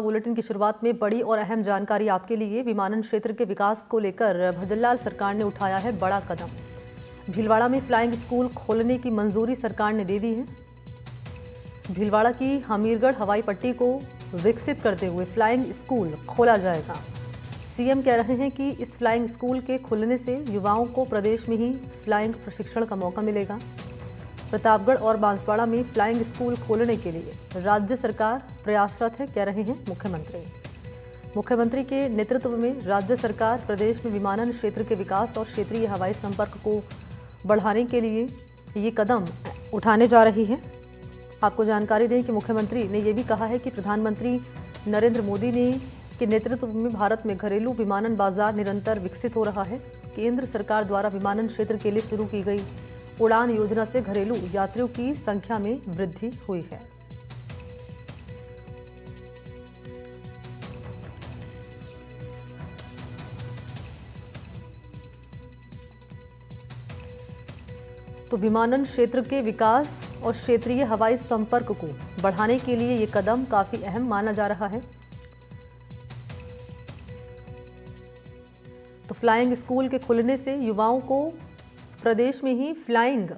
Bulletin की शुरुआत में बड़ी और अहम जानकारी आपके लिए। विमानन क्षेत्र के विकास को लेकर भजनलाल सरकार ने उठाया है बड़ा कदम। भीलवाड़ा में फ्लाइंग स्कूल खोलने की मंजूरी सरकार ने दे दी है। भीलवाड़ा की हमीरगढ़ हवाई पट्टी को विकसित करते हुए फ्लाइंग स्कूल खोला जाएगा। सीएम कह रहे हैं कि इस फ्लाइंग स्कूल के खुलने से युवाओं को प्रदेश में ही फ्लाइंग प्रशिक्षण का मौका मिलेगा। प्रतापगढ़ और बांसवाड़ा में फ्लाइंग स्कूल खोलने के लिए राज्य सरकार प्रयासरत है, कह रहे हैं मुख्यमंत्री। मुख्यमंत्री के नेतृत्व में राज्य सरकार प्रदेश में विमानन क्षेत्र के विकास और क्षेत्रीय हवाई संपर्क को बढ़ाने के लिए ये कदम उठाने जा रही है। आपको जानकारी दें कि मुख्यमंत्री ने यह भी कहा है कि प्रधानमंत्री नरेंद्र मोदी ने के नेतृत्व में भारत में घरेलू विमानन बाजार निरंतर विकसित हो रहा है। केंद्र सरकार द्वारा विमानन क्षेत्र के लिए शुरू की गई उड़ान योजना से घरेलू यात्रियों की संख्या में वृद्धि हुई है। तो विमानन क्षेत्र के विकास और क्षेत्रीय हवाई संपर्क को बढ़ाने के लिए ये कदम काफी अहम माना जा रहा है। तो फ्लाइंग स्कूल के खुलने से युवाओं को प्रदेश में ही फ्लाइंग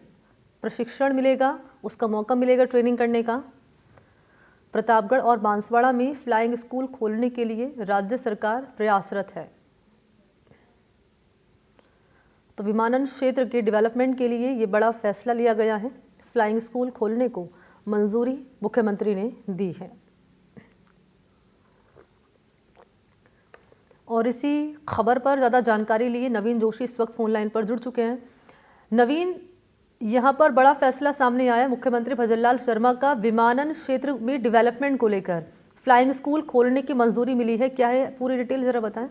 प्रशिक्षण मिलेगा, उसका मौका मिलेगा ट्रेनिंग करने का। प्रतापगढ़ और बांसवाड़ा में फ्लाइंग स्कूल खोलने के लिए राज्य सरकार प्रयासरत है। तो विमानन क्षेत्र के डेवलपमेंट के लिए ये बड़ा फैसला लिया गया है। फ्लाइंग स्कूल खोलने को मंजूरी मुख्यमंत्री ने दी है। और इसी खबर पर ज़्यादा जानकारी लिए नवीन जोशी इस वक्त फोन लाइन पर जुड़ चुके हैं। नवीन, यहाँ पर बड़ा फैसला सामने आया मुख्यमंत्री भजनलाल शर्मा का, विमानन क्षेत्र में डेवलपमेंट को लेकर फ्लाइंग स्कूल खोलने की मंजूरी मिली है। क्या है पूरी डिटेल जरा बताएं।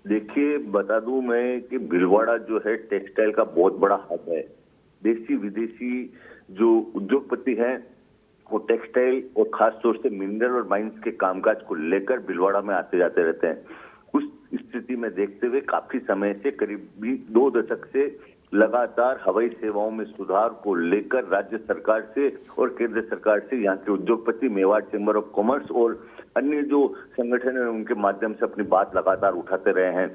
देखिए, बता दूं मैं कि भीलवाड़ा जो है टेक्सटाइल का बहुत बड़ा हब है। देसी विदेशी जो उद्योगपति हैं वो टेक्सटाइल और खास तौर से मिनरल और माइंस के कामकाज को लेकर भीलवाड़ा में आते जाते रहते हैं। उस स्थिति में देखते हुए काफी समय से करीब 2 दशक से लगातार हवाई सेवाओं में सुधार को लेकर राज्य सरकार से और केंद्र सरकार से यहाँ के उद्योगपति, मेवाड़ चेंबर ऑफ कॉमर्स और अन्य जो संगठन है उनके माध्यम से अपनी बात लगातार उठाते रहे हैं।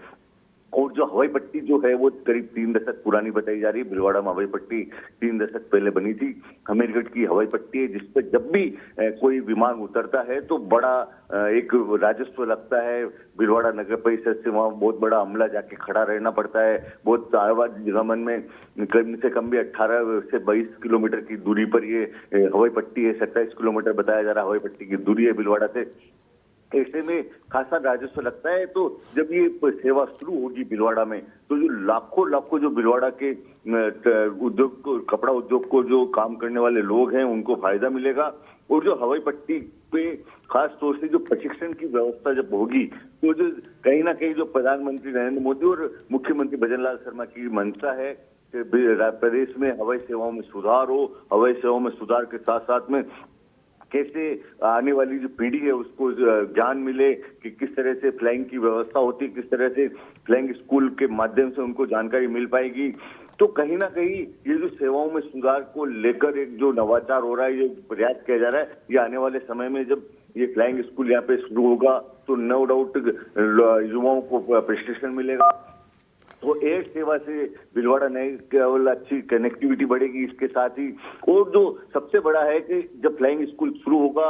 और जो हवाई पट्टी जो है वो करीब 3 दशक पुरानी बताई जा रही है। भीलवाड़ा में हवाई पट्टी 3 दशक पहले बनी थी। हमीरगढ़ की हवाई पट्टी है जिस पर जब भी कोई विमान उतरता है तो बड़ा एक राजस्व लगता है। भीलवाड़ा नगर परिषद से वहाँ बहुत बड़ा अमला जाके खड़ा रहना पड़ता है। बहुत आवागमन में कम से कम भी 18 से 22 किलोमीटर की दूरी पर ये हवाई पट्टी है। 27 किलोमीटर बताया जा रहा हवाई पट्टी की दूरी है भीलवाड़ा से। ऐसे में खासा राजस्व लगता है। तो जब ये सेवा शुरू होगी भीलवाड़ा में तो जो लाखों जो भीलवाड़ा के उद्योग को, कपड़ा उद्योग को जो काम करने वाले लोग हैं उनको फायदा मिलेगा। और जो हवाई पट्टी पे खास तौर से जो प्रशिक्षण की व्यवस्था जब होगी तो जो कहीं ना कहीं जो प्रधानमंत्री नरेंद्र मोदी और मुख्यमंत्री भजनलाल शर्मा की मंशा है कि प्रदेश में हवाई सेवाओं में सुधार हो। हवाई सेवाओं में सुधार के साथ साथ में कैसे आने वाली जो पीढ़ी है उसको ज्ञान मिले कि किस तरह से फ्लाइंग की व्यवस्था होती है, किस तरह से फ्लाइंग स्कूल के माध्यम से उनको जानकारी मिल पाएगी। तो कहीं ना कहीं ये जो सेवाओं में सुधार को लेकर एक जो नवाचार हो रहा है, ये प्रयास किया जा रहा है, ये आने वाले समय में जब ये फ्लाइंग स्कूल यहाँ पे शुरू होगा तो नो डाउट युवाओं को प्रशिक्षण मिलेगा। तो एयर सेवा से भीलवाड़ा नहीं केवल अच्छी कनेक्टिविटी बढ़ेगी, इसके साथ ही और जो सबसे बड़ा है कि जब फ्लाइंग स्कूल शुरू होगा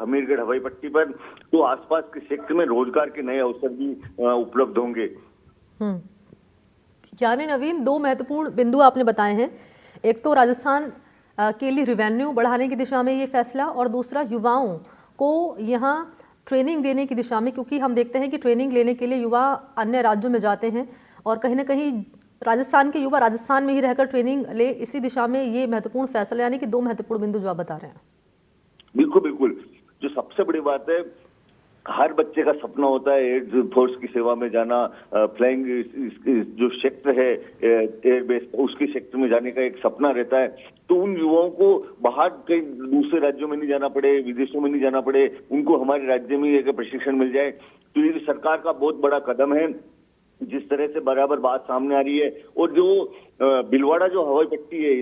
हमीरगढ़ हवाई पट्टी पर तो आसपास के क्षेत्र में रोजगार के नए अवसर भी उपलब्ध होंगे। यानी नवीन, 2 महत्वपूर्ण बिंदु आपने बताए हैं। एक तो राजस्थान के लिए रेवेन्यू बढ़ाने की दिशा में ये फैसला, और दूसरा युवाओं को यहाँ ट्रेनिंग देने की दिशा में, क्योंकि हम देखते हैं कि ट्रेनिंग लेने के लिए युवा अन्य राज्यों में जाते हैं और कहीं ना कहीं राजस्थान के युवा राजस्थान में ही रहकर ट्रेनिंग ले। इसी दिशा में ये महत्वपूर्ण फैसला, यानी कि 2 महत्वपूर्ण बिंदु जो आप बता रहे हैं। बिल्कुल बिल्कुल। जो सबसे बड़ी बात है, हर बच्चे का सपना होता है एयर फोर्स की सेवा में जाना। फ्लाइंग जो क्षेत्र है एयरबेस उसके क्षेत्र में जाने का एक सपना रहता है। तो उन युवाओं को बाहर कई दूसरे राज्यों में नहीं जाना पड़े, विदेशों में नहीं जाना पड़े, उनको हमारे राज्य में एक प्रशिक्षण मिल जाए। तो ये सरकार का बहुत बड़ा कदम है। जिस तरह से बराबर बात सामने आ रही है, और जो भीलवाड़ा जो हवाई पट्टी है,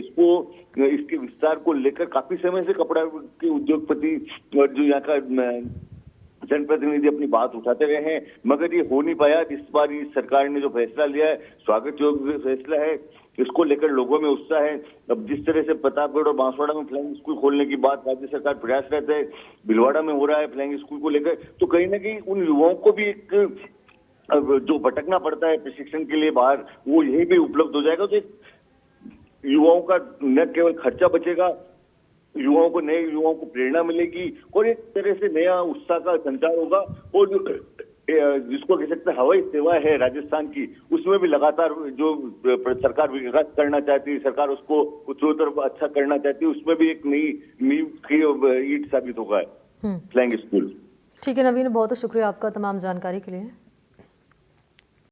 इसके विस्तार को लेकर काफी समय से कपड़ा के उद्योगपति और जो यहाँ का जनप्रतिनिधि अपनी बात उठाते रहे हैं, मगर ये हो नहीं पाया। इस बार इस सरकार ने जो फैसला लिया है, स्वागत योग्य फैसला है, इसको लेकर लोगों में उत्साह है। अब जिस तरह से प्रतापगढ़ और बांसवाड़ा में फ्लाइंग स्कूल खोलने की बात राज्य सरकार प्रयासरत है, भीलवाड़ा में हो रहा है फ्लाइंग स्कूल को लेकर, तो कहीं ना कहीं उन युवाओं को भी एक जो भटकना पड़ता है प्रशिक्षण के लिए बाहर, वो यहीं पे उपलब्ध हो जाएगा। तो युवाओं का न केवल खर्चा बचेगा, युवाओं को, नए युवाओं को प्रेरणा मिलेगी और एक तरह से नया उत्साह का संचार होगा। और जो जिसको कह सकते हैं हवाई सेवा है राजस्थान की, उसमें भी लगातार जो सरकार विकास करना चाहती है, सरकार उसको उत्तरोत्तर अच्छा करना चाहती है, उसमें भी एक नई नींव की ईंट साबित होगा फ्लाइंग स्कूल। ठीक है नवीन, बहुत शुक्रिया आपका तमाम जानकारी के लिए।